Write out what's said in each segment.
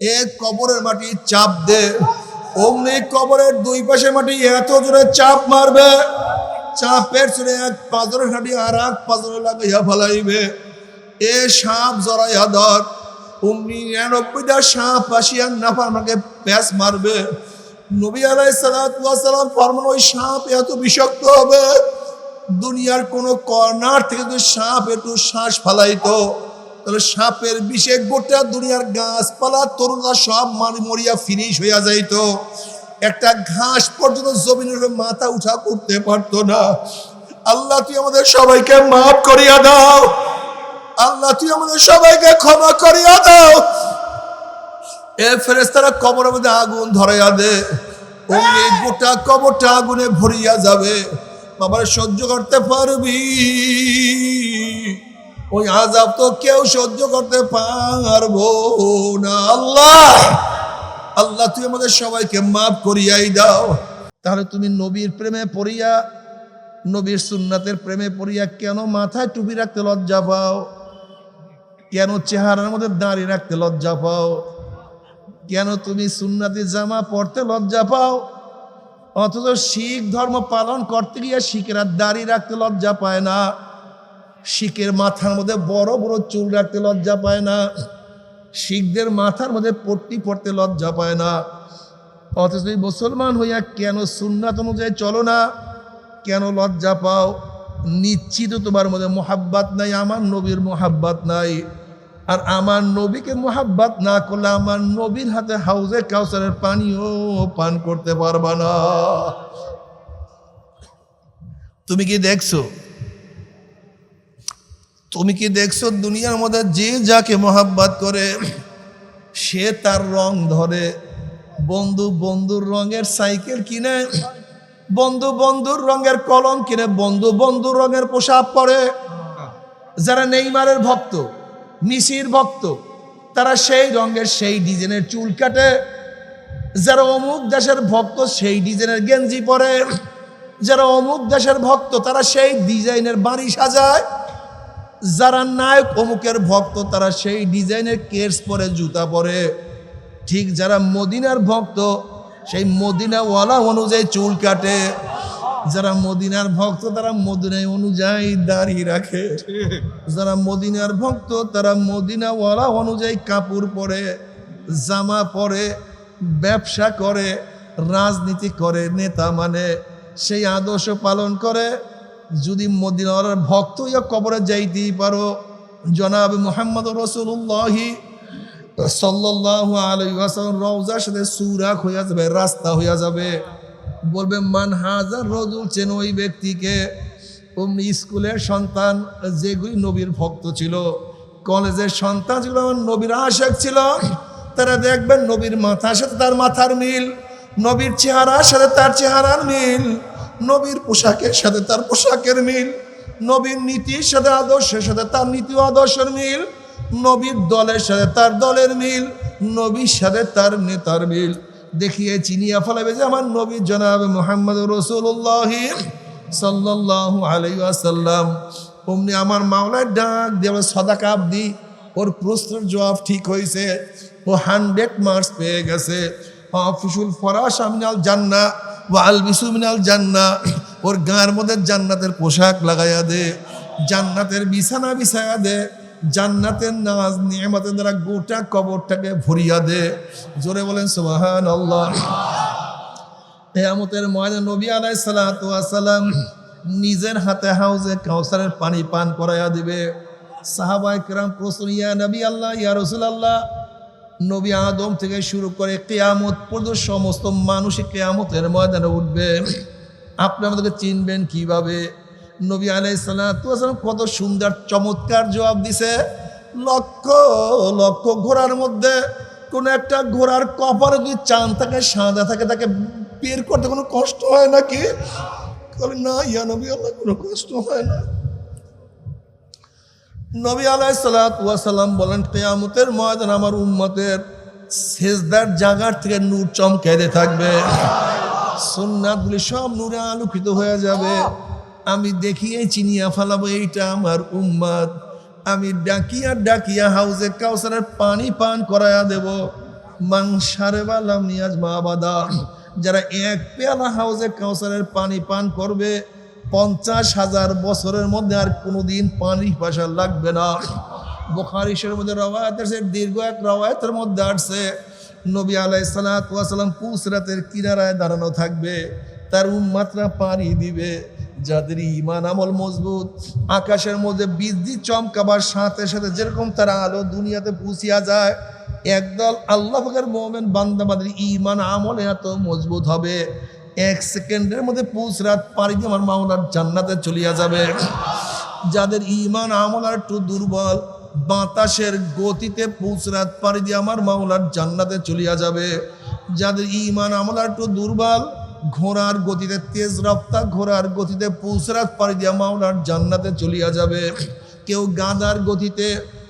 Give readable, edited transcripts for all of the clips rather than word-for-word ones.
এক কবরের মাটি চাপ দে, অমনি কবরের দুই পাশে মাটি এত জোরে চাপ মারবে, চাপের জোরে এক পাথরের হাঁটি আর এক পাথরে লাগাইয়া ফেলাইবে। এ সাপ জড়াইয়া ধর, অমনি ৯৯টা সাপ আসিয়া নাফরমানকে প্যাঁচ মারবে। নবী আলাইহিস সালাতু ওয়াস সালাম ফরমান, ওই সাপ এত বিষাক্ত হবে, দুনিয়ার কোন কর্নার থেকে যদি সাপ একটু শ্বাস ফালাইতো তাহলে সাপের বিষে গোটা দুনিয়ার গাছপালা তরুণরা সব মরিয়া ফিনিশ হইয়া যাইত, একটা ঘাস পর্যন্ত জমিনের মাথা উঠা করতে পারতো না। আল্লাহ তুই আমাদের সবাইকে মাফ করিয়া দাও, আল্লাহ তুই আমাদের সবাইকে ক্ষমা করিয়া দাও। এ ফেরেশতারা কবরের মধ্যে আগুন ধরাইয়া দে, অমনি গোটা কবরটা আগুনে ভরিয়া যাবে। বাবার সহ্য করতে পারবি? ওই আযাব তো কেউ সহ্য করতে পারবো না। আল্লাহ আল্লাহ তুই আমাদের সবাইকে মাফ করিয়াই দাও। তাহলে তুমি নবীর প্রেমে পড়িয়া, নবীর সুন্নাতের প্রেমে পড়িয়া কেন মাথায় টুপি রাখতে লজ্জা পাও? কেন চেহারার মধ্যে দাড়ি রাখতে লজ্জা পাও? কেন তুমি সুন্নাতি জামা পড়তে লজ্জা পাও? অথচ শিখ ধর্ম পালন করতে গিয়ে শিখেরা দাড়ি রাখতে লজ্জা পায় না, শিখের মাথার মধ্যে বড় বড় চুল রাখতে লজ্জা পায় না, শিখদের মাথার মধ্যে পট্টি পড়তে লজ্জা পায় না। অথচ মুসলমান হইয়া কেন সুন্নাত অনুযায়ী চলো না? কেন লজ্জা পাও? নিশ্চিত তোমার মধ্যে মোহাব্বত নাই, আমার নবীর মোহাব্বত নাই। আর আমার নবীকে মোহাব্বত না করলে আমার নবীর হাতে হাউজে কাউসারের পানিও পান করতে পারবা না। তুমি কি দেখছো? তুমি কি দেখছো দুনিয়ার মধ্যে যে যাকে মোহাব্বত করে সে তার রং ধরে? বন্ধু বন্ধুর রঙের সাইকেল কিনে, বন্ধু বন্ধুর রঙের কলম কিনে, বন্ধু বন্ধুর রঙের পোশাক পরে। যারা নেইমারের ভক্ত, মেসির ভক্ত, তারা সেই রঙের সেই ডিজাইনের চুল কাটে। যারা অমুক দেশের ভক্ত সেই ডিজাইনের গেঞ্জি পরে। যারা অমুক দেশের ভক্ত তারা সেই ডিজাইনের বাড়ি সাজায়। যারা নায়ক অমুকের ভক্ত তারা সেই ডিজাইনের কেস পরে, জুতা পরে। ঠিক যারা মদিনার ভক্ত সেই মদিনাওয়ালা অনুযায়ী চুল কাটে। যারা মদিনার ভক্ত তারা মদিনায় অনুযায়ী দাড়ি রাখে। যারা মদিনার ভক্ত তারা মদিনাওয়ালা অনুযায়ী কাপড় পরে, জামা পরে, ব্যবসা করে, রাজনীতি করে, নেতা মানে, সেই আদর্শ পালন করে। যদি মদিনাওয়ালার ভক্ত ইয়া কবরে যাইতেই পারো, জনাব মুহাম্মদ রাসূলুল্লাহ সাল্লাল্লাহু আলাইহি ওয়াসাল্লাম রওজার সাথে সুরাক হইয়া যাবে, রাস্তা হইয়া যাবে। বলবে মান হাজার রজুল, চেন ওই ব্যক্তিকে। অমনি স্কুলের সন্তান যেগুলি নবীর ভক্ত ছিল, কলেজের সন্তান যেগুলো আমার নবীর আশেক ছিল, তারা দেখবেন নবীর মাথার সাথে তার মাথার মিল, নবীর চেহারার সাথে তার চেহারার মিল, নবীর পোশাকের সাথে তার পোশাকের মিল, নবীর নীতির সাথে আদর্শের সাথে তার নীতি আদর্শের মিল, নবীর দলের সাথে তার দলের মিল, নবীর সাথে তার নেতার মিল। দেখিয়ে চিনিয়া ফেলাবে যে আমার নবী জনাব মুহাম্মদ রাসূলুল্লাহ সাল্লাল্লাহু আলাইহি ওয়াসাল্লাম। অমনি আমার মাওলার ডাক দিয়ে সাদাকা দি, ওর প্রশ্নের জবাব ঠিক হয়েছে, ও 100 মার্কস পেয়ে গেছে। হাফিজুল ফরাশ মিনাল জান্নাহ ওয়া আলবিসু মিনাল জান্নাহ, ওর গায়ের মধ্যে জান্নাতের পোশাক লাগাইয়া দে, জান্নাতের বিছানা বিছায়া দে, জান্নাতের নাজ নিয়ামতের দ্বারা গোটা কবরটাকে ভরিয়া দে। জোরে বলেন সুবহানাল্লাহ। কিয়ামতের ময়দানে নবী আলাইহিস সালাতু ওয়াস সালাম নিজের হাতে হাউজে কাউসারের পানি পান করাইয়া দিবে। সাহাবায়ে কেরাম প্রশ্ন, ইয়া নবী আল্লাহ, ইয়া রাসূলুল্লাহ, নবী আদম থেকে শুরু করে কিয়ামত পর্যন্ত সমস্ত মানুষই কিয়ামতের ময়দানে উঠবে, আপনি আমাদেরকে চিনবেন কিভাবে? নবী আলাইহিস সালাতু ওয়াস সালাম কত সুন্দর চমৎকার জবাব দিছে। লক্ষ লক্ষ ঘোড়ার মধ্যে কোন একটা ঘোড়ার কপালে যদি চাঁদ থাকে, সাদা থাকে, তাকে বের করতে কোনো কষ্ট হয় নাকি? না ইয়া নবী আল্লাহ, কোনো কষ্ট হয় না। নবী আলাইহিস সালাতু ওয়াস সালাম বলেন, কিয়ামতের ময়দানে আমার উম্মতের সেজদার জায়গার থেকে নূর চমকাইতে থাকবে, সুন্নাতগুলি সব নূরে আলোকিত হয়ে যাবে। আমি দেখিয়ে চিনিয়া ফেলাবো এইটা আমার উম্মত। আমি ডাকিয়া ডাকিয়া হাউজে কাউসারের পানি পান করাইয়া দেব। মান শারবা লাম ইয়াজমা আবাদা, যারা এক পেয়ালা হাউজে কাউসারের পানি পান করবে 50,000 বছরের মধ্যে আর কোনোদিন পানি পাশা লাগবে না। বুখারী শরীফের মধ্যে রওয়ায়াত আছে, দীর্ঘ এক রওয়ায়াতের মধ্যে আসছে নবী আলাইহিস সালাতু ওয়াস সালাম ফুসরাতের কিনারায় দাঁড়ানো থাকবে, তার উম্মতরা পানি দিবে। যাদের ঈমান আমল মজবুত, আকাশের মধ্যে বিজলি চমকাবার সাথে সাথে যেরকম তার আলো দুনিয়াতে পৌঁছিয়া যায়, একদল আল্লাহ পাকের মুমিন বান্দা বান্দার ঈমান আমল এত মজবুত হবে, 1 সেকেন্ডের মধ্যে ফুসরাত পানি দিয়ে আমার মাওলার জান্নাতে চলিয়া যাবে। যাদের ঈমান আমল আর একটু দুর্বল, বাতাসের গতিতে ফুসরাত পানি দিয়ে আমার মাওলার জান্নাতে চলিয়া যাবে। যাদের ঈমান আমল আর একটু দুর্বল, ঘোড়ার গতিতে, তেজ রফতা ঘোড়ার গতিতে ফুসরাত পানি দিয়ে মাওলার জান্নাতে চলিয়া যাবে। কেউ গাদার গতিতে,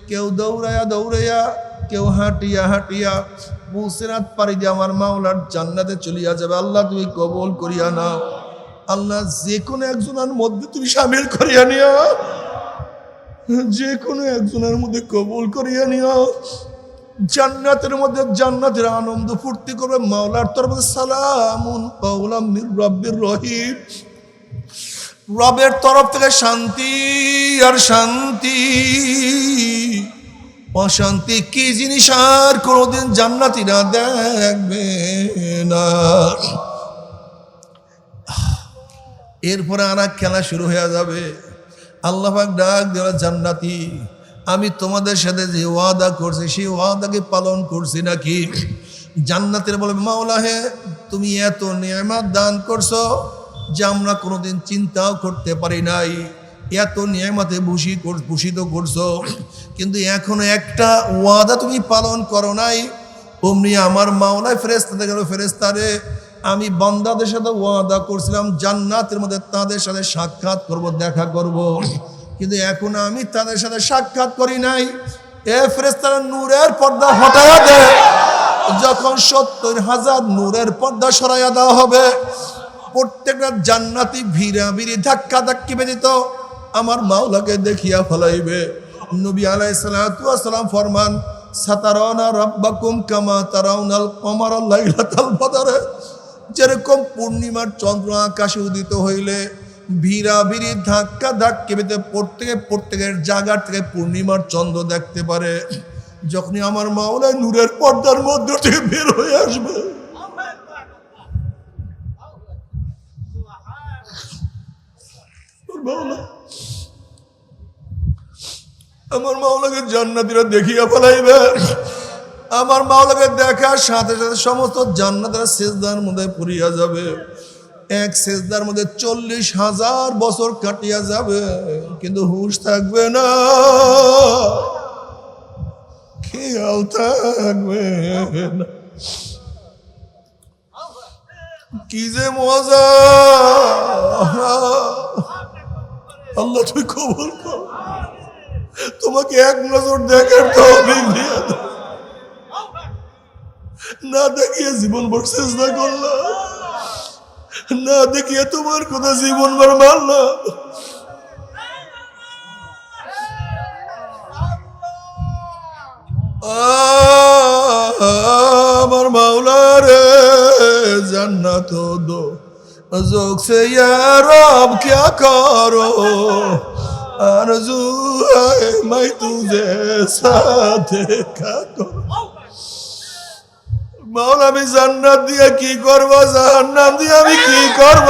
কেউ দৌড়াইয়া দৌড়াইয়া, কেউ হাঁটিয়া হাঁটিয়া ফুসরাত পানি দিয়ে আমার মাওলার জান্নাতে চলিয়া যাবে। আল্লাহ তুমি কবুল করিয়া নাও। আল্লাহ যে কোনো একজনের মধ্যে তুমি শামিল করিয়া নিও, যে কোনো একজনের মধ্যে কবুল করিয়া নিও। জান্নাতের মধ্যে জান্নাতের আনন্দ ফুর্তি করবে। মাওলার তরফে সালামুন কাওলাম মির রাব্বির রহিম, রবের তরফ থেকে শান্তি আর শান্তি। অশান্তি কি জিনিস আর কোনোদিন জান্নাতীরা দেখবে না। এরপরে আর খেলা শুরু হয়ে যাবে। আল্লাহ পাক ডাক দেওয়া, জান্নাতি আমি তোমাদের সাথে যে ওয়াদা করছি সেই ওয়াদাকে পালন করছি নাকি? জান্নাতের বলবে, মাওলা হে তুমি এত নিয়ামত দান করছো যে আমরা কোনোদিন চিন্তাও করতে পারি নাই, এত নিয়ামতে ভূষিত করছো, কিন্তু এখনো একটা ওয়াদা তুমি পালন করো নাই। অমনি আমার মাওলায় ফেরেশতা গেল, ফেরেশতারে আমি বান্দাদের সাথে ওয়াদা করছিলাম জান্নাতের মধ্যে তাদের সাথে সাক্ষাৎ করব, দেখা করব, কিন্তু এখন আমি তাদের সাথে সাক্ষাৎ করি নাই। এ ফেরেশতারা নূরের পর্দা হটাইয়া দে। যখন 70,000 নূরের পর্দা সরাইয়া দেওয়া হবে, প্রত্যেকটা জান্নাতি ভিড়া ভিড়ি ধাক্কা ধাক্কি বেদিত আমার মাওলাকে দেখিয়া ফলাইবে। নবী আলাইহিস সালাতু ওয়াস সালাম ফরমান, সাতারাউনা রাব্বাকুম কামা তারাউনাল কমারা লাইলাতাল বদরে, যেরকম পূর্ণিমার চন্দ্র আকাশে উদিত হইলে ভিড়া ভিড়ি ধাক্কা ধাক্কি বেঁধে প্রত্যেকের জায়গার থেকে পূর্ণিমার চন্দ্র দেখতে পারে, যখনই আমার মাওলা নূরের পর্দার মধ্য থেকে বের হয়ে আসবে, আমার মাওলাকে জান্নাতীরা দেখিয়া ফেলাইবে। আমার মাওলাকে দেখার সাথে সাথে সমস্ত জান্নাতীরা সিজদার মধ্যে পড়িয়া যাবে। এক সিজদার মধ্যে 40,000 বছর কাটিয়া যাবে, কিন্তু হুঁশ থাকবে না, খেয়াল থাকবে না। কি যে মজা! আল্লাহ তুমি কবুল করো। তোমাকে এক নজর দেখার তৌফিক দিয়ে দাও। না দেখিয়ে জীবন ভর চেষ্টা করলাম, না দেখিয়ে তোমার কথা জীবন ভর মারলাম। আমার মাওলা রে জান্নাত দো जोक से या रब क्या करो, आरज़ू है मैं तुझे साथ देखा करो। মাওলা আমি জান্নাত দিয়ে কি করব, জাহান্নাম দিয়ে আমি কি করব?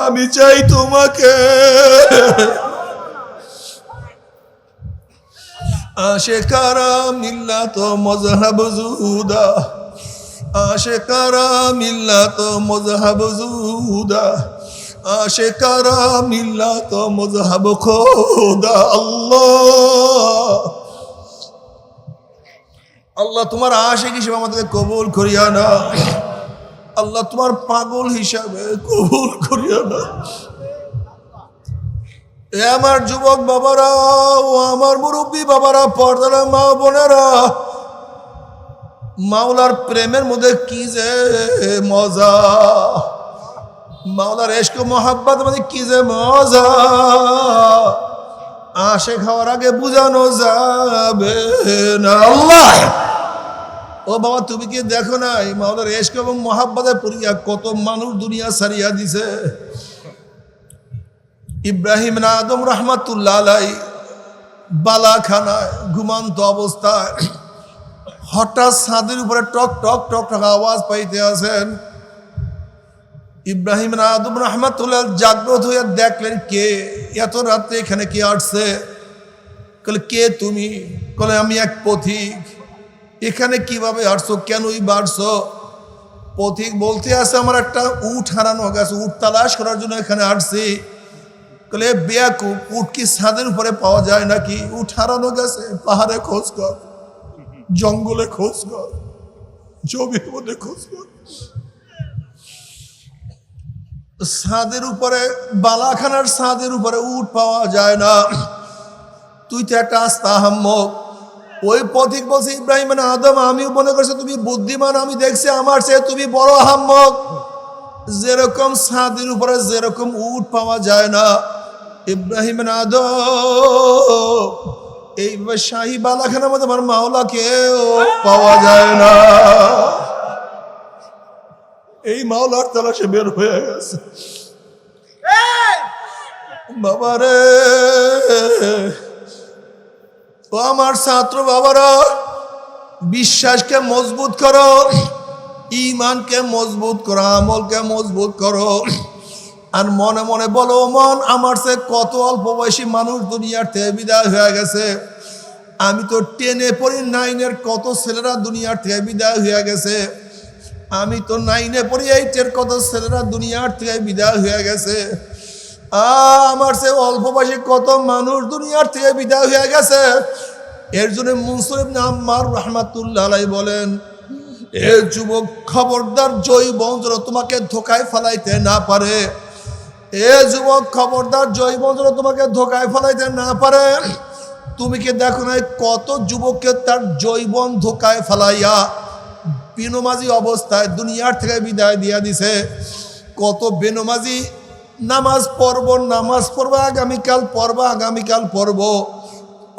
আমি চাই তোমাকে। আশিকারা মিল্লাত মযহাব জুদা, আশিকারা মিল্লাত মযহাব জুদা, আশিকারা মিল্লাত মযহাব খোদা। আল্লাহ আল্লাহ তোমার আশিক হিসেবে আমাদেরকে কবুল করিয়া না। আল্লাহ তোমার পাগল হিসাবে কবুল করিয়া না। এ আমার যুবক বাবারা ও আমার মুরব্বী বাবারা, পর্দার মা বোনেরা, মাওলার প্রেমের মধ্যে কি যে মজা, মাওলার ইশক মোহাব্বত মধ্যে কি যে মজা, আশিক হওয়ার আগে বুঝানো যাবে না। আল্লাহ ও বাবা তুমি কি দেখো নাই মাওলার ইশক এবং মোহাব্বতে পড়িয়া কত মানুষ দুনিয়া ছাড়িয়া দিছে। ইব্রাহিম আদম রহমাতুল্লাহ আলাইহি বালাখানায় ঘুমান্ত অবস্থায় হঠাৎ ছাদের উপরে টক টক টক টক আওয়াজ পাইতে আছেন। ইব্রাহিম আদম রহমাতুল্লাহ জাগ্রত হইয়া দেখলেন কে এত রাতে এখানে কে আসছে? বলে কে তুমি? বলে আমি এক পথিক। এখানে কিভাবে আসছো, কেনই বাড়ছো? পথিক বলতে আছে আমার একটা উট হারানো গেছে, উট তালাশ করার জন্য এখানে আসছি। বলে বেয়াকুব, উট কি ছাদের উপরে পাওয়া যায় নাকি? উট হারানো গেছে, পাহাড়ে খোঁজ কর, জঙ্গলে খোঁজ কর, জমির মধ্যে খোঁজ কর। ছাদের উপরে বালাখানার ছাদের উপরে উট পাওয়া যায় না, তুই তো একটা আস্তা আহাম্মক। ওই পথিক বলছে ইব্রাহিম আদম আমিও মনে করছি তুমি বুদ্ধিমান, আমি দেখছি আমার চেয়ে তুমি বড় আহাম্মক। যেরকম ছাদের উপরে যেরকম উট পাওয়া যায় না, ইব্রাহিম আদম এইভাবে শাহী বালাখানার মধ্যে আমার মাওলাকেও পাওয়া যায় না। এই মাওলার তালাশে বের হয়ে গেছে। বাবারে ও আমার ছাত্র বাবারা, বিশ্বাসকে মজবুত করো, ঈমানকে মজবুত করো, আমলকে মজবুত করো। আর মনে মনে বলো মন আমার সে কত অল্প বয়সী মানুষ দুনিয়ার থেকে বিদায় হয়ে গেছে। আমি তো 10-এ পড়ি, 9-এর কত ছেলেরা দুনিয়ার থেকে বিদায় হয়ে গেছে। আমি তো 9-এ পড়ি, 8-এর কত ছেলেরা দুনিয়ার থেকে বিদায় হয়ে গেছে। আমার সে অল্প বয়সী কত মানুষ দুনিয়ার থেকে বিদায় হয়ে গেছে। এর জন্য মনসুর ইবনে আম্মার রাহমাতুল্লাহ আলাইহি বলেন, এ যুবক খবরদার জৈবন যেন তোমাকে ধোকায় ফেলাইতে না পারে। এ যুবক খবরদার জৈবন যেন তোমাকে ধোকায় ফেলাইতে না পারে। তুমি কি দেখো না কত যুবককে তার জৈবন ধোকায় ফেলাইয়া বেনমাজি অবস্থায় দুনিয়ার থেকে বিদায় দিয়া দিছে। কত বেনমাজি নামাজ পড়বো আগামীকাল পড়বো, আগামীকাল পড়বো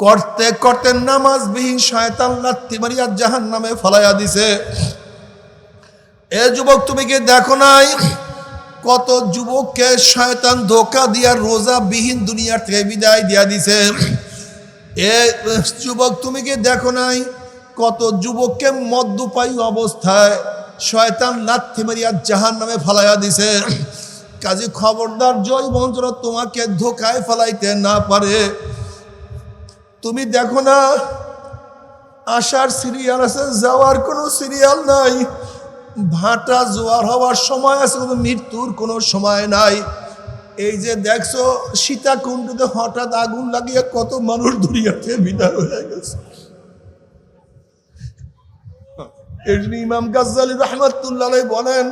করতে করতে নামাজবিহীন শয়তান লাত্তি মারিয়া জাহান্নামে ফলাইয়া দিছে। এ যুবক তুমি কি দেখো নাই কত যুবককে শয়তান ধোকা দিয়া রোজাবিহীন দুনিয়ার থেকে বিদায় দিয়া দিছে। এ যুবক তুমি কি দেখো নাই কত যুবককে মদ্যপায়ী অবস্থায় শয়তান লাত্তি মারিয়া জাহান্নামে ফলাইয়া দিছে। কাজে খবরদার জয় মন্ত্র তোমাকে ধোকায় ফেলাইতে না পারে। তুমি দেখো না আসার সিরিয়াল আছে, যাওয়ার কোনো সিরিয়াল নাই। ভাটা জোয়ার হওয়ার সময় আছে, কিন্তু মৃত্যুর কোনো সময় নাই। এই যে দেখছো সীতাকুণ্ডতে হঠাৎ আগুন লাগিয়ে কত মানুষ দুনিয়াতে বিদায় হয়ে গেছে। এর জন্য ইমাম গাজ্জালী রাহমাতুল্লাহ আলাইহি বলেন,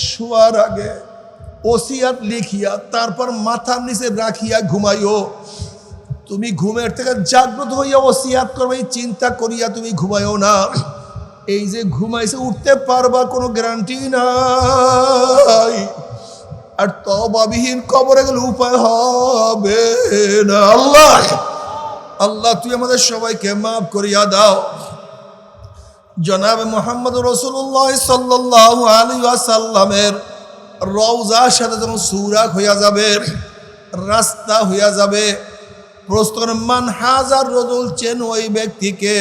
শোয়ার আগে ওসিয়াত লিখিয়া তারপর মাথার নিচে রাখিয়া ঘুমাইও। তুমি ঘুমের থেকে জাগ্রত হইয়া ওসিয়াত করবে চিন্তা করিয়া তুমি ঘুমাইও না। এই যে ঘুমাইছে উঠতে পারবা কোনো গ্যারান্টি নাই। আর তওবাবিহীন কবরে গেলে উপায় হবে না। আল্লাহ আল্লাহ তুই আমাদের সবাইকে মাফ করিয়া দাও। জনাবে মুহাম্মদ রাসূলুল্লাহ সাল্লাল্লাহু আলাইহি ওয়াসাল্লামের রওজার সাথে যখন সুরাক হইয়া যাবে, রাস্তা হইয়া যাবে, প্রশ্ন মান হাজার রজুল চেন ওই ব্যক্তিকে।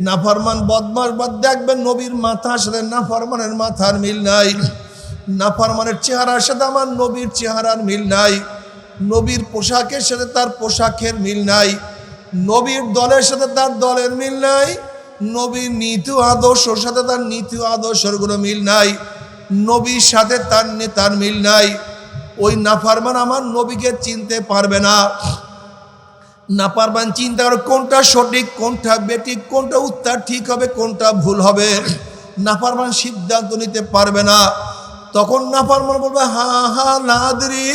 নাফরমান বদমাশ বাদ দেখবেন নবীর মাথার সাথে নাফরমানের মাথার মিল নাই, নাফরমানের চেহারার সাথে আমার নবীর চেহারার মিল নাই, নবীর পোশাকের সাথে তার পোশাকের মিল নাই, নবীর দলের সাথে তার দলের মিল নাই, নবীর নীতি আদর্শের সাথে তার নীতি আদর্শের কোনো মিল নাই, নবীর সাথে তার নেতার মিল নাই। ওই নাফরমান আমার নবীকে চিনতে পারবে না। নাফরমান চিন্তা করে কোনটা সঠিক, কোনটা বেঠিক, কোনটা উত্তর ঠিক হবে, কোনটা ভুল হবে। নাফরমান সিদ্ধান্ত নিতে পারবে না। তখন নাফরমান বলবে হা হা লাদরি,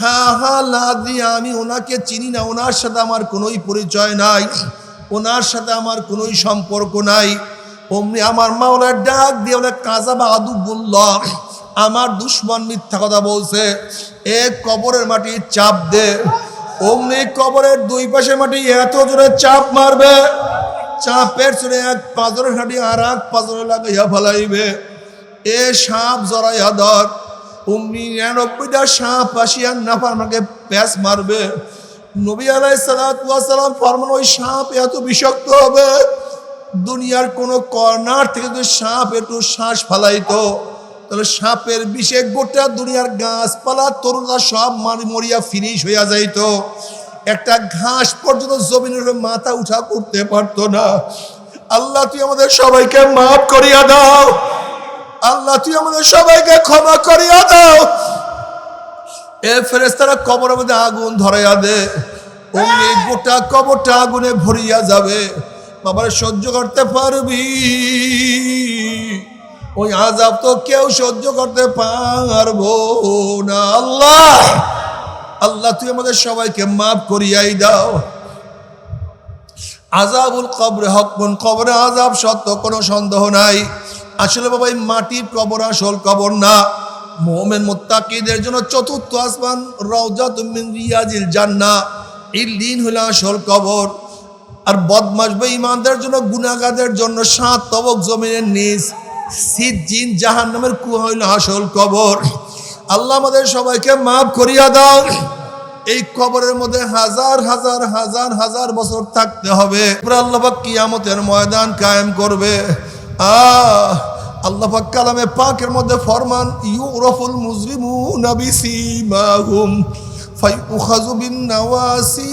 হা হা লাদরি, আমি ওনাকে চিনি না, ওনার সাথে আমার কোনোই পরিচয় নাই, ওনার সাথে আমার কোনোই সম্পর্ক নাই। অমনি আমার মাওলার ডাক দিয়ে বলে কাযাবা আদুবুল্লাহ, আমার দুশ্মন মিথ্যা কথা বলছে, এক কবরের মাটি চাপ দে। অমনি কবরের দুই পাশে মাটি এত জোরে চাপ মারবে, চাপের চলে এক পাঁজরে হাঁটি আর এক পাঁজরে লাগাইয়া ফেলাইবে। এ সাপ জড়াইয়া ধর, 99টা সাপ আসিয়া নাফরমানকে প্যাঁচ মারবে। নবী আলাইহিস সালাতু ওয়াস সালাম ফরমান, ওই সাপ এত বিষাক্ত হবে, দুনিয়ার কোন কর্নার থেকে যদি সাপ একটু শ্বাস ফালাইতো তাহলে সাপের বিষে গোটা দুনিয়ার গাছপালা তরুণরা সব মরিয়া ফিনিশ হইয়া যাইতো। একটা ঘাস পর্যন্ত জমিনের মাথা উঠা করতে পারতো না। আল্লাহ তুই আমাদের সবাইকে মাফ করিয়া দাও, আল্লাহ তুই আমাদের সবাইকে ক্ষমা করিয়া দাও। এ ফেরেশতারা কবরের মধ্যে আগুন ধরাইয়া দে, অমনি গোটা কবরটা আগুনে ভরিয়া যাবে। বাবার সহ্য করতে পারবি? ওই আযাব তো কেউ সহ্য করতে পারবো না। আল্লাহ আল্লাহ তুই আমাদের সবাইকে মাফ করিয়াই দাও। আযাবুল কবরে হকুন, কবরে আযাব সত্য, কোনো সন্দেহ নাই। আসলে বাবা এই মাটির কবর আসল কবর না। মুমিন মুত্তাকিদের জন্য চতুর্থ আসমান রাউজাতুম মিন রিয়াজিল জান্নাহ, ইল্লিন হলো আসল কবর। আর বদমাশ বেঈমানদের জন্য, গুনাহগারদের জন্য 7 তবক জমিনের নিচ সিজ্জিন জাহান্নামের কুয়া হইল আসল কবর। আল্লাহ আমাদের সবাইকে মাফ করিয়া দাও। এই কবরের মধ্যে হাজার হাজার হাজার হাজার বছর থাকতে হবে। আল্লাহ পাক কিয়ামতের ময়দান কায়েম করবে। আল্লাহ পাক কালামে পাকের মধ্যে ফরমান, ইউরাফুল মুজরিমুনা বিসিমাহুম ফায়ুখাযু বিন নাওয়াসি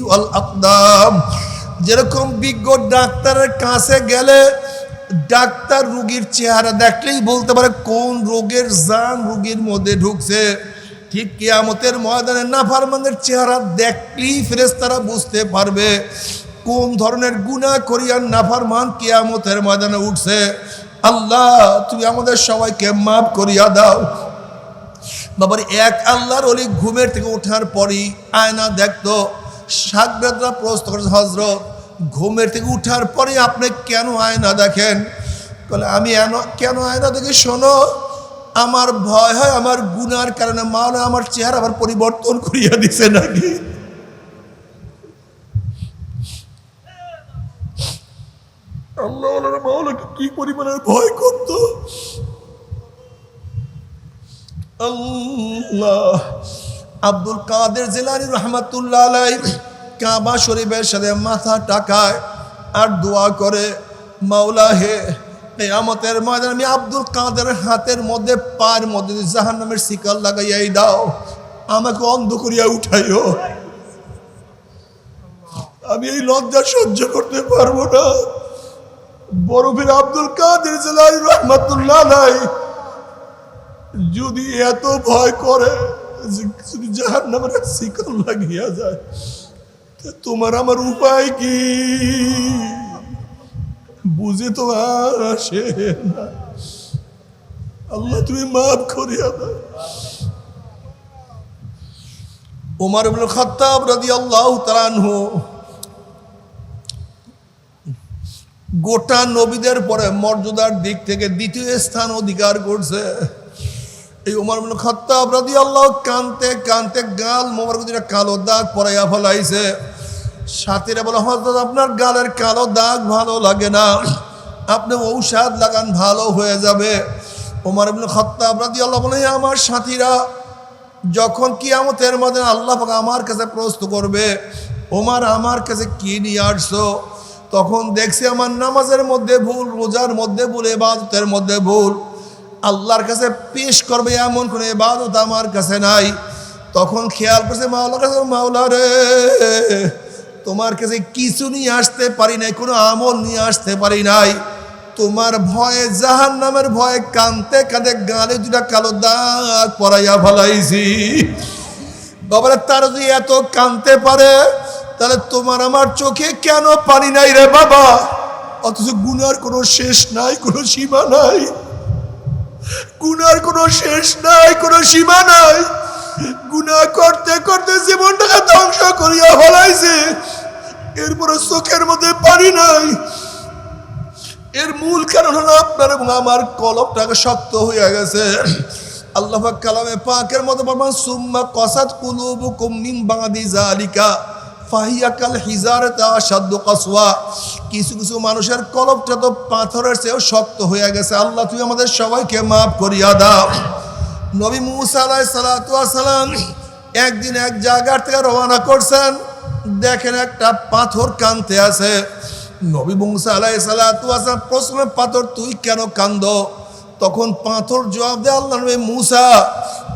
ওয়াল আকদাম। যেরকম বিজ্ঞ ডাক্তারের কাছে গেলে ডাক্তার রোগীর চেহারা দেখলেই বলতে পারে কোন রোগের জান রোগীর মধ্যে ঢুকছে, ঠিক কিয়ামতের ময়দানে নাফরমানদের চেহারা দেখলেই ফেরেশতারা বুঝতে পারবে কোন ধরনের গুনাহ করিয়া নাফরমান কিয়ামতের ময়দানে উঠছে। আল্লাহ তুমি আমাদের সবাইকে মাফ করিয়া দাও। বাবার এক আল্লাহর ওলি ঘুমের থেকে ওঠার পরই আয়না দেখতো। সাগরেদরা প্রশ্ন করেছে, হযরত ঘুমের থেকে উঠার পরে আপনি কেন আয়না দেখেন? বলে আমি কেন আয়না দেখি? শোনো, আমার ভয় হয় আমার গুনার কারণে মাওলা আমার চেহারা আবার পরিবর্তন করিয়া দিছে নাকি। আল্লাহ মাওলাকে কি পরিমাণের ভয় করতো। আল্লাহ আব্দুল কাদের জিলানী রাহমাতুল্লাহ আলাইহি কাবা শরীফের সাথে মাথা টাকায় আর দোয়া করে, মাওলা হে কিয়ামতের ময়দানে আমি আব্দুল কাদের হাতের মধ্যে পায়ের মধ্যে জাহান্নামের শিকল লাগাইয়াই দাও, আমাকে অন্ধ করিয়া উঠাইও। আমি এই লজ্জা সহ্য করতে পারবো না। বরফের আব্দুল কাদের জিলানী রাহমাতুল্লাহ আলাইহি যদি এত ভয় করে যদি জাহান্নামের শিকল লাগিয়া যায়, তোমার আমার উপায় কি? বুঝে তো আর আসে না। আল্লাহ তুমি মাফ করিয়া দাও। ওমর ইবনে খাত্তাব রাদিয়াল্লাহু তাআলা আনহু গোটা নবীদের পরে মর্যাদার দিক থেকে দ্বিতীয় স্থান অধিকার করছে। এই ওমর ইবনে খাত্তাব রাদিয়াল্লাহু কানতে কানতে গাল মোবারক দুইটা কালো দাগ পরাইয়া ফেলাইছে। সাথীরা বলে, হযরত আপনার গালের কালো দাগ ভালো লাগে না, আপনি ঔষধ লাগান ভালো হয়ে যাবে। ওমর ইবনে খাত্তাব রাদিয়াল্লাহু বলে, আমার সাথীরা যখন কিয়ামতের ময়দানে আল্লাহ পাক আমার কাছে প্রশ্ন করবে, ওমর আমার কাছে কি নিয়ে আসছো? তখন দেখছি আমার নামাজের মধ্যে ভুল, রোজার মধ্যে ভুল, ইবাদতের মধ্যে ভুল, আল্লাহর কাছে পেশ করবে এমন কোনো ইবাদত আমার কাছে নাই। তখন খেয়াল করছে মাওলার কাছে, মাওলা রে তোমার কাছে কিছু নিয়ে আসতে পারি নাই, কোনো আমল নিয়ে আসতে পারি নাই, তোমার ভয়ে জাহান্নামের ভয়ে কানতে কাঁদে গালে দুটা কালো দাগ পরাইয়া ফেলাইছি। বাবারা তার যদি এত কানতে পারে তাহলে তোমার আমার চোখে কেন পানি নাই রে বাবা? অথচ গুনার কোনো শেষ নাই, কোনো সীমা নাই, গুনার কোনো শেষ নাই, কোনো সীমা নাই। গুনাহ করতে করতে জীবনটাকে ধ্বংস করিয়া ফেলাইছে, এরপরে চোখের মধ্যে পানি নাই। এর মূল কারণ হলো আপনার এবং আমার কলবটাকে শক্ত হয়ে গেছে। আল্লাহ পাক কালামে পাকের মধ্যে বলেন, সুম্মা কসাত কুলুবুকুম মিন বাদি যালিকা ফাহিয়া কাল হিজারাতি আশাদ্দু কাসওয়া, কিছু কিছু মানুষের কলবটা তো পাথরের চেয়েও শক্ত হয়ে গেছে। আল্লাহ তুমি আমাদের সবাইকে মাফ করিয়া দাও। নবী মুসা আলাইহিস সালাতু ওয়াস সালাম একদিন এক জায়গা থেকে রওনা করছেন, দেখেন একটা পাথর কাঁদতে আছে। নবী মুসা আলাইহিস সালাতু ওয়াস সালাম প্রশ্ন, পাথর তুই কেন কাঁদো? তখন পাথর জবাব দেয়, আল্লাহ নবী মুসা,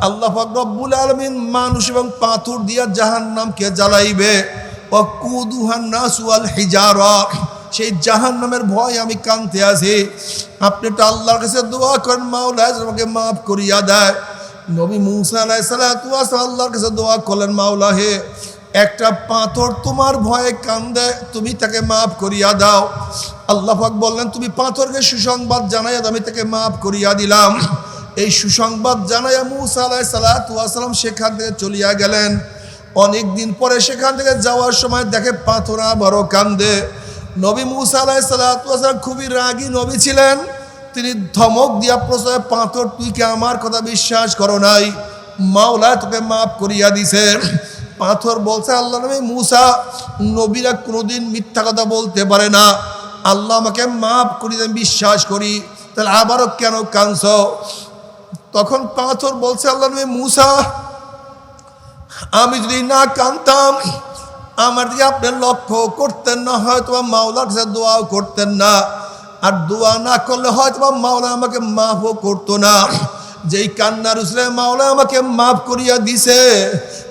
আল্লাহ পাক রব্বুল আলামিন মানুষ এবং পাথর দিয়া জাহান্নামকে জ্বালাইবে, ওয়াকুদুহান নাস ওয়াল হিজারা, সেই জাহান্নামের ভয় আমি কাঁদতে আছি। আপনি তো আল্লাহর কাছে দোয়া করেন, মাওলা আমাকে মাফ করিয়া দেয়। নবী মুসা আলাইহিস সালাতু ওয়াস সালাম আল্লাহর কাছে দোয়া করলেন, মাওলা হে, একটা পাথর তোমার ভয়ে কান্দে, তুমি তাকে মাফ করিয়া দাও। আল্লাহ পাক বললেন, তুমি পাথরকে সুসংবাদ জানাইয়া দাও, আমি তাকে মাফ করিয়া দিলাম। এই সুসংবাদ জানাইয়া মুসা আলাইহিস সালাতু ওয়াস সালাম সেখান থেকে চলিয়া গেলেন। অনেক দিন পরে সেখান থেকে যাওয়ার সময় দেখে পাথর আবারও কান্দে। নবী মুসা আলাইহিস সালাতু ওয়াস সালাম খুবই রাগী নবী ছিলেন। তিনি ধমক দিয়া প্রশ্ন, পাথর তুই কি আমার কথা বিশ্বাস করো নাই? মাওলা তোকে মাফ করিয়া দিছে। পাথর বলছে, আল্লাহ নবী মুসা, নবীরা কোনোদিন মিথ্যা কথা বলতে পারে না, আল্লাহ আমাকে মাফ করি, আমি বিশ্বাস করি, তাহলে আবারও কেন কাঁদছো? তখন পাথর বলছে, আল্লাহ নবী মুসা, আমি যদি না কাঁদতাম আমার দিকে আপনি লক্ষ্য করতেন না, হয়তো মাওলার কাছে দোয়াও করতেন না, আর দোয়া না করলে হয়তো মাওলা আমাকে মাফও করতো না। যেই কান্নার উসলে মাওলা আমাকে মাফ করিয়া দিছে,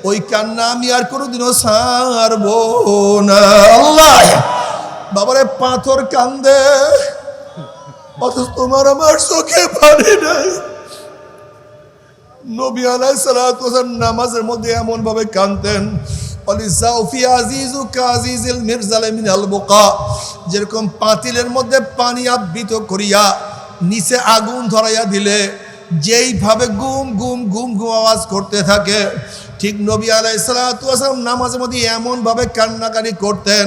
ওই কান্না আমি আর কোনোদিনও ছাড়বো না। আল্লাহ, বাবারে পাথর কান্দে, অথচ তোমার আমার চোখে পানি নাই। নবী আলাইহিস সালাতু ওয়াস সালাম নামাজের মধ্যে এমন ভাবে কাঁদতেন, যেরকম পাতিলের মধ্যে পানি আবৃত করিয়া নিচে আগুন ধরাইয়া দিলে যেইভাবে গুম গুম গুম গুম আওয়াজ করতে থাকে, ঠিক নবী আলাইহিস সালাতু ওয়াস সালাম নামাজের মধ্যে এমন ভাবে কান্নাকারি করতেন,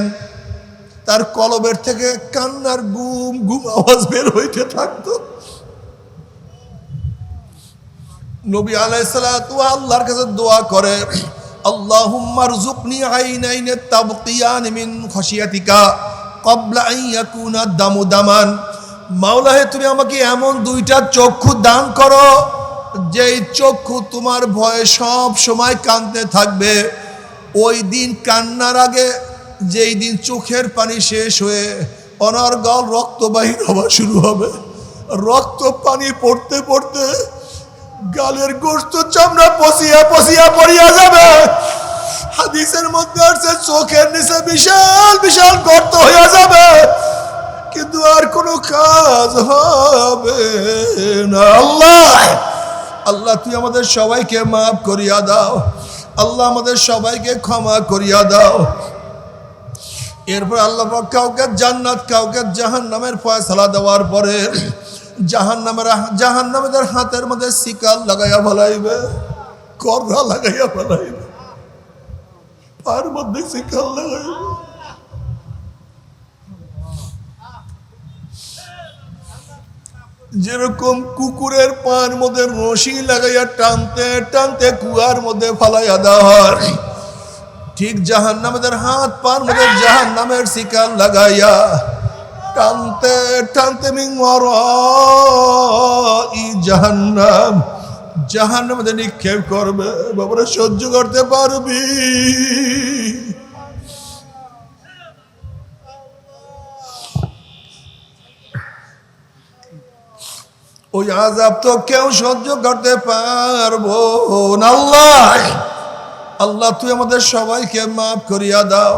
তার কলবের থেকে কান্নার গুম গুম আওয়াজ বের হইতে থাকতো। নবী আলাইহিস সালাতু আল্লাহর কাছে দোয়া করে, আল্লাহুম্মা রযুকনি আইনাইন তাবকিয়ান মিন খাশিয়াতিকা ক্বাবলা আন ইয়াকুনা দামু দামান। মাওলা হে, তুমি আমাকে এমন দুইটা চক্ষু দান করো, যেই চক্ষু তোমার ভয়ে সব সময় কাঁদতে থাকবে। ওই দিন কান্নার আগে, যেই দিন চোখের পানি শেষ হয়ে অনর্গল রক্ত বাহির হওয়া শুরু হবে, রক্ত পানি পড়তে পড়তে গালের গোশত চামড়া পচিয়া পচিয়া পড়িয়া যাবে। হাদিসের মধ্যে আছে চোখের নিচে বিশাল বিশাল গর্ত হইয়া যাবে, কিন্তু আর কোনো কাজ হবে না। আল্লাহ, আল্লাহ তুই আমাদের সবাইকে মাফ করিয়া দাও। আল্লাহ আমাদের সবাইকে ক্ষমা করিয়া দাও। এরপর আল্লাহ পাক কাউকে জান্নাত কাউকে জাহান্নামের ফয়সালা দেওয়ার পরে জাহান্নামের হাতের মধ্যে শিকাল লাগাইয়া ফেলাইবে, কররা লাগাইয়া ফেলাইবে, পার মধ্যে শিকাল লাগাইবে। যেরকম কুকুরের পার মধ্যে রশি লাগাইয়া টানতে টানতে কুয়ার মধ্যে ফালাইয়া দেওয়া হয়, ঠিক জাহান্নামের হাত পার মধ্যে জাহান্নামের শিকাল লাগাইয়া টানতে টানতে জাহান্নাম নিক্ষেপ করবে। বাবারা, সহ্য করতে পারবি? ওই আযাব তো কেউ সহ্য করতে পারবো না। আল্লাহ, আল্লাহ তুই আমাদের সবাইকে মাফ করিয়া দাও।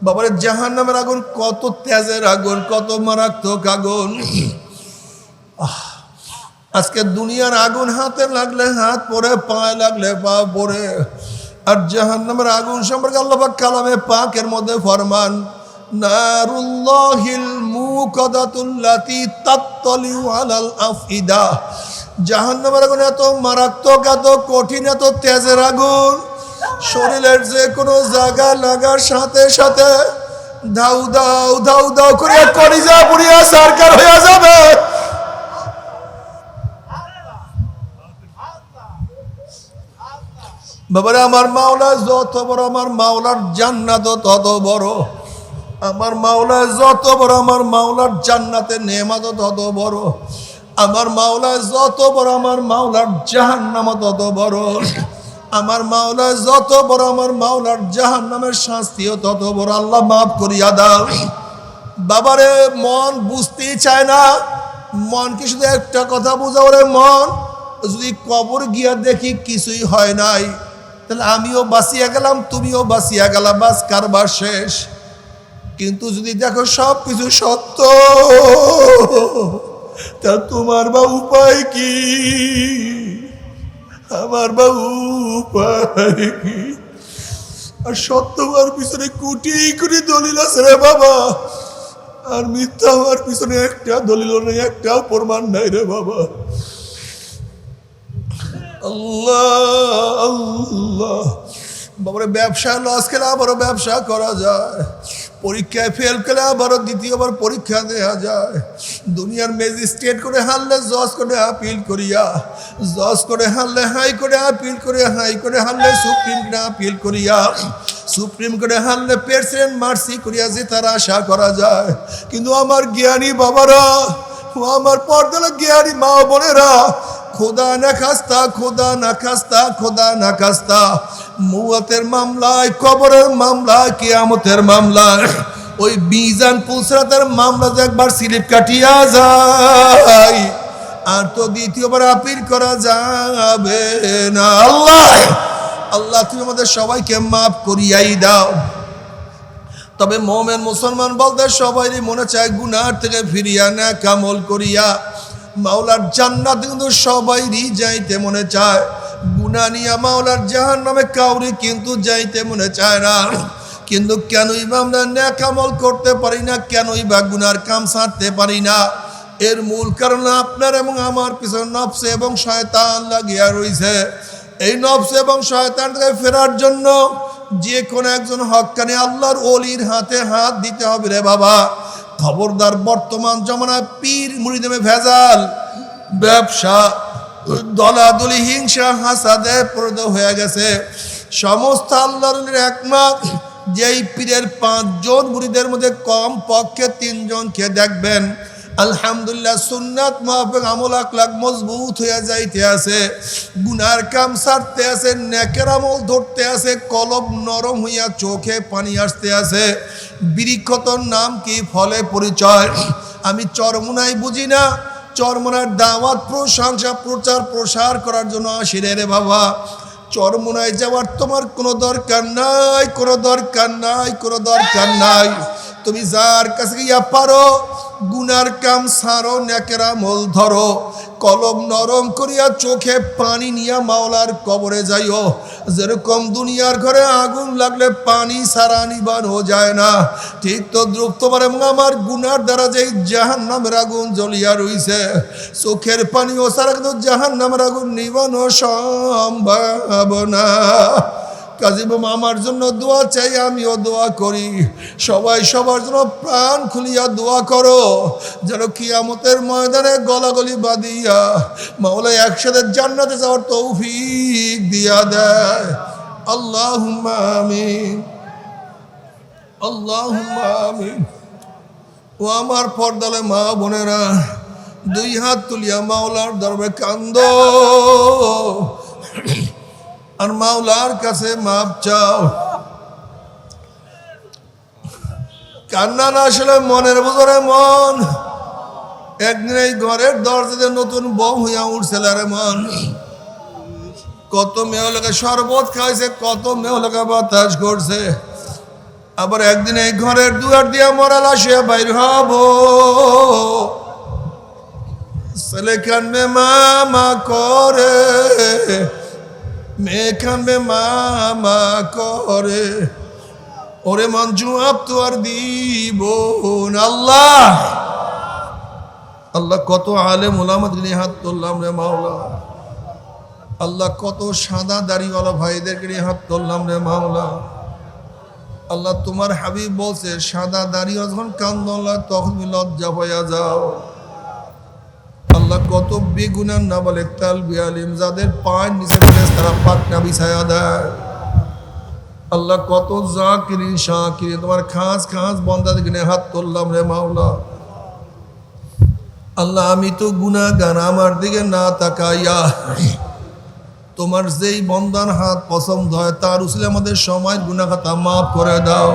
বাবারে, জাহান্নামের আগুন কত তেজের আগুন, কত মারাত্মক আগুন। আজকে দুনিয়ার আগুন হাতে লাগলে হাত পড়ে, পায়ে লাগলে পা পড়ে, আর জাহান্নামের আগুন সম্পর্কে আল্লাহ পাক কালামে পাকের মধ্যে ফরমান, নারুল্লাহিল মুকাদাতুল্লাতি তাত্তালিউ আলাল আফইদা। জাহান্নামের আগুন এত মারাত্মক, এত কঠিন, এত তেজের আগুন, শরীরের যে কোনো জায়গা লাগার সাথে সাথে ধাউ দাউ ধাউ দাউ করে কলিজা পুড়িয়া সরকার হয়ে যাবে। বাবারে আমার মাওলা যত বড়, আমার মাওলার জান্নাত তত বড়। আমার মাওলা যত বড়, আমার মাওলার জান্নাতের নেয়ামত তত বড়। আমার মাওলা যত বড়, আমার মাওলার জাহান্নাম তত বড়। আমার মাওলা যত বড়, আমার মাওলার জাহান্নামের শাস্তিও তত বড়। আল্লাহ মাফ করিয়া দাও। বাবারে মন বুঝতেই চায় না। মন কি শুধু একটা কথা বুঝাও রে মন, যদি কবর গিয়া দেখি কিছুই হয় নাই, তাহলে আমিও বাঁচিয়া গেলাম, তুমিও বাঁচিয়া গেলা, বাস কারবার শেষ। কিন্তু যদি দেখো সব কিছু সত্য, তা তোমার বা উপায় কি? আমার বা উপায় কি? আর সত্য হওয়ার পিছনে কোটি কোটি দলিল আছে রে বাবা, আর মিথ্যা হওয়ার পিছনে একটা দলিল নেই, একটাও প্রমাণ নাই রে বাবা। আল্লাহ আল্লাহ। বাবারে ব্যবসায় লস খেলে আবারও ব্যবসা করা যায়, পরীক্ষায় ফেল করলে আবারও দ্বিতীয়বার পরীক্ষা দেওয়া যায়। দুনিয়ার ম্যাজিস্ট্রেট করে হারলে জজ করে আপিল করিয়া, জজ করে হারলে হাই করে আপিল করিয়া, হাই করে হারলে সুপ্রিম কোর্টে আপিল করিয়া, সুপ্রিম কোর্টে হারলে প্রেসিডেন্ট মার্সি করিয়া যে তার আশা করা যায়। কিন্তু আমার জ্ঞানী বাবারা, আমার পর্দার জ্ঞানী মা বোনেরা, খোদা না খাস্তা, খোদা না খাস্তা, খোদা না খাস্তা, মুয়াতের মামলায়, কবরের মামলায়, কিয়ামতের মামলায়, ওই মিজান পুসরাতের মামলা যে একবার স্লিপ কাটিয়া যায়, আর তো দ্বিতীয়বার আপিল করা যাবে না। আল্লাহ আল্লাহ তুমি আমাদের সবাইকে মাফ করিয়াই দাও। তবে মোমেন মুসলমান বলতে সবাই মনে চায় গুনাহ থেকে ফিরিয়া না কামল করিয়া মাওলার জান্নাত কিন্তু সবাইরই যাইতে মনে চায়। গুনাহ নিয়া মাওলার জাহান্নামে কাউরি কিন্তু যাইতে মনে চায় না। কিন্তু কেনই বা আমরা নেক আমল করতে পারি না, কেনই বা গুনার কাম ছাড়তে পারি না? এর মূল কারণ আপনার এবং আমার পিছনে নফস এবং শয়তান লাগিয়া রইছে। এই নফস এবং শয়তান থেকে ফেরার জন্য যে কোনো একজন হক্কানি আল্লাহর ওলির হাতে হাত দিতে হবে রে বাবা। খবরদার, বর্তমান জমানায় পীর মুরিদে ভেজাল, ব্যবসা, দলাদলি, হিংসা, হাসাদে পরিণত হয়ে গেছে। সমস্ত আল্লাহর ওলির একমত, যেই পীরের 5 জন মুরিদের মধ্যে কম পক্ষে 3 জনকে দেখবেন আলহামদুলিল্লাহ সুন্নাত মাফিক আমল আখলাক মজবুত হয়ে যাইতে আছে, গুনার কাম ছাড়তে আছে, নেকের আমল ধরতে আছে, কলব নরম হইয়া চোখে পানি আসতে আছে। বৃক্ষতর নাম কি, ফলে পরিচয়। আমি চরমুনাই বুঝি না, চরমুনার দাওয়াত, প্রশংসা, প্রচার প্রসার করার জন্য আসি রে বাবা। চরমুনায় যাওয়ার তোমার কোনো দরকার নাই, কোনো দরকার নাই, কোনো দরকার নাই। তুমি যার কাছে গিয়া পারো গুনার কাম সারো, নেকের আমল ধরো, কলম নরম করিয়া চোখে পানি নিয়া মাওলার কবরে যাইও। যেরকম দুনিয়ার ঘরে আগুন লাগলে পানি সারা নিবানো যায় না, ঠিক তো দ্রুপ তোমার এবং আমার গুনার দ্বারা যেই জাহান্নামের আগুন জ্বলিয়া রইছে, চোখের পানি ও সারা কিন্তু জাহান্নামের আগুন নিবানো সম্ভব না। কাজী বাবা আমার জন্য দোয়া চাই, আমিও দোয়া করি। সবাই সবার জন্য প্রাণ খুলিয়া দোয়া করো, যেন কিয়ামতের ময়দানে গলাগলি বাঁধিয়া মাওলা একসাথে জান্নাতে যাওয়ার তৌফিক দিয়া দেয়। আল্লাহুম্মা আমিন, আল্লাহুম্মা আমিন। ও আমার পর্দালে মা বোনেরা, 2 হাত তুলিয়া মাওলার দরবারে কান্দো আর মাওলার কাছে মাপ চাও। কান্না না আসলে মনের ভিতরে মন। একদিন এই ঘরের দরজাতে নতুন বউ হইয়া উঠছিল রে মন। কত মেয়ে লোকে শরবত খাইছে, কত মেয়ে লোকে বাতাস করছে। আবার একদিন এই ঘরের দুয়ার দিয়া মরাল আসিয়া বাইর হব। ছেলে কানবে মামা করে, মেয়ে কানবে মামা করে, ওরে মন জবাব তো আর দিব না। আল্লাহ আল্লাহ কত আলেম ওলামাত নিয়ে হাত তুললাম রে মাওলা। আল্লাহ কত সাদা দাড়িওয়ালা ভাইদেরকে নিয়ে হাত তুললাম রে মাওলা। আল্লাহ তোমার হাবিব বলছে সাদা দাড়িওয়ালা যখন কান্দলা তখন লজ্জা পাইয়া যাও। আল্লাহ কত বেগুনার না বলে তালবি আলিম যাদের পায়ের নিচে তারা পাকনা বিছায়া দেয়। আল্লাহ কত জাকিরিন শাকিরিন তোমার খাস খাস বন্দাদের কিনে হাত তুললাম রে মাওলা। আল্লাহ আমি তো গুনাহগার, আমার দিকে না তাকাইয়া তোমার যেই বন্দার হাত পছন্দ হয় তার উসিলে আমাদের সময় গুনাহ খাতা মাফ করে দাও।